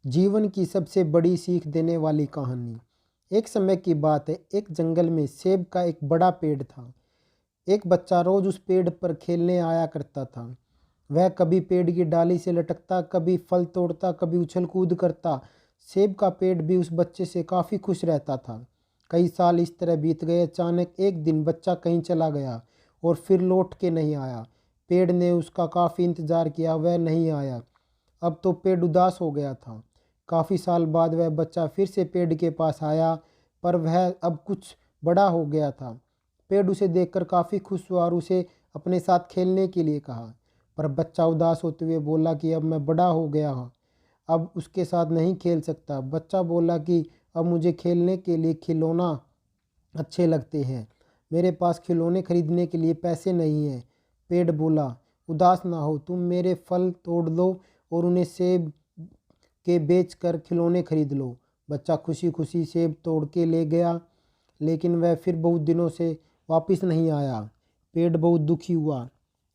जीवन की सबसे बड़ी सीख देने वाली कहानी। एक समय की बात है, एक जंगल में सेब का एक बड़ा पेड़ था। एक बच्चा रोज उस पेड़ पर खेलने आया करता था। वह कभी पेड़ की डाली से लटकता, कभी फल तोड़ता, कभी उछल कूद करता। सेब का पेड़ भी उस बच्चे से काफ़ी खुश रहता था। कई साल इस तरह बीत गए। अचानक एक दिन बच्चा कहीं चला गया और फिर लौट के नहीं आया। पेड़ ने उसका काफ़ी इंतज़ार किया, वह नहीं आया। अब तो पेड़ उदास हो गया था। काफ़ी साल बाद वह बच्चा फिर से पेड़ के पास आया, पर वह अब कुछ बड़ा हो गया था। पेड़ उसे देखकर काफ़ी खुश हुआ और उसे अपने साथ खेलने के लिए कहा। पर बच्चा उदास होते हुए बोला कि अब मैं बड़ा हो गया हूँ, अब उसके साथ नहीं खेल सकता। बच्चा बोला कि अब मुझे खेलने के लिए खिलौना अच्छे लगते हैं, मेरे पास खिलौने खरीदने के लिए पैसे नहीं हैं। पेड़ बोला, उदास ना हो, तुम मेरे फल तोड़ लो और उन्हें सेब के बेच कर खिलौने खरीद लो। बच्चा खुशी खुशी सेब तोड़ के ले गया, लेकिन वह फिर बहुत दिनों से वापस नहीं आया। पेड़ बहुत दुखी हुआ।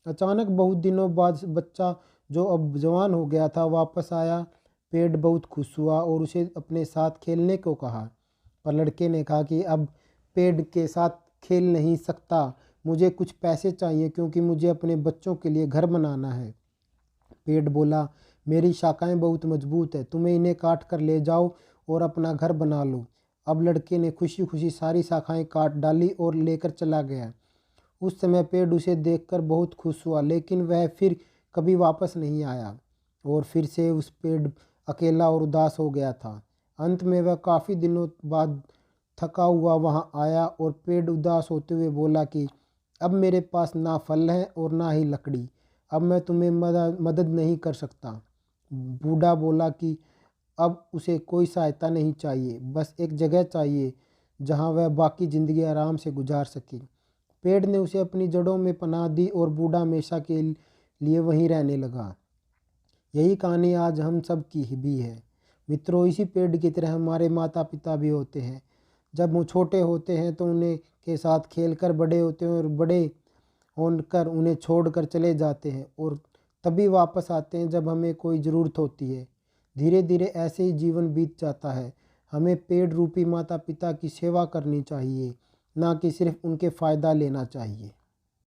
अचानक बहुत दिनों बाद बच्चा, जो अब जवान हो गया था, वापस आया। पेड़ बहुत खुश हुआ और उसे अपने साथ खेलने को कहा। पर लड़के ने कहा कि अब पेड़ के साथ खेल नहीं सकता, मुझे कुछ पैसे चाहिए क्योंकि मुझे अपने बच्चों के लिए घर बनाना है। पेड़ बोला, मेरी शाखाएं बहुत मजबूत है, तुम्हें इन्हें काट कर ले जाओ और अपना घर बना लो। अब लड़के ने खुशी खुशी सारी शाखाएं काट डाली और लेकर चला गया। उस समय पेड़ उसे देखकर बहुत खुश हुआ, लेकिन वह फिर कभी वापस नहीं आया और फिर से उस पेड़ अकेला और उदास हो गया था। अंत में वह काफ़ी दिनों बाद थका हुआ वहां आया और पेड़ उदास होते हुए बोला कि अब मेरे पास ना फल है और ना ही लकड़ी, अब मैं तुम्हें मदद नहीं कर सकता। बूढ़ा बोला कि अब उसे कोई सहायता नहीं चाहिए, बस एक जगह चाहिए जहां वह बाकी ज़िंदगी आराम से गुजार सके। पेड़ ने उसे अपनी जड़ों में पनाह दी और बूढ़ा हमेशा के लिए वहीं रहने लगा। यही कहानी आज हम सब की भी है। मित्रों, इसी पेड़ की तरह हमारे माता पिता भी होते हैं। जब वो छोटे होते हैं तो उन्हें के साथ खेलकर बड़े होते हैं और बड़े होकर उन्हें छोड़कर चले जाते हैं और तभी वापस आते हैं जब हमें कोई ज़रूरत होती है। धीरे धीरे ऐसे ही जीवन बीत जाता है। हमें पेड़ रूपी माता पिता की सेवा करनी चाहिए, ना कि सिर्फ उनके फ़ायदा लेना चाहिए।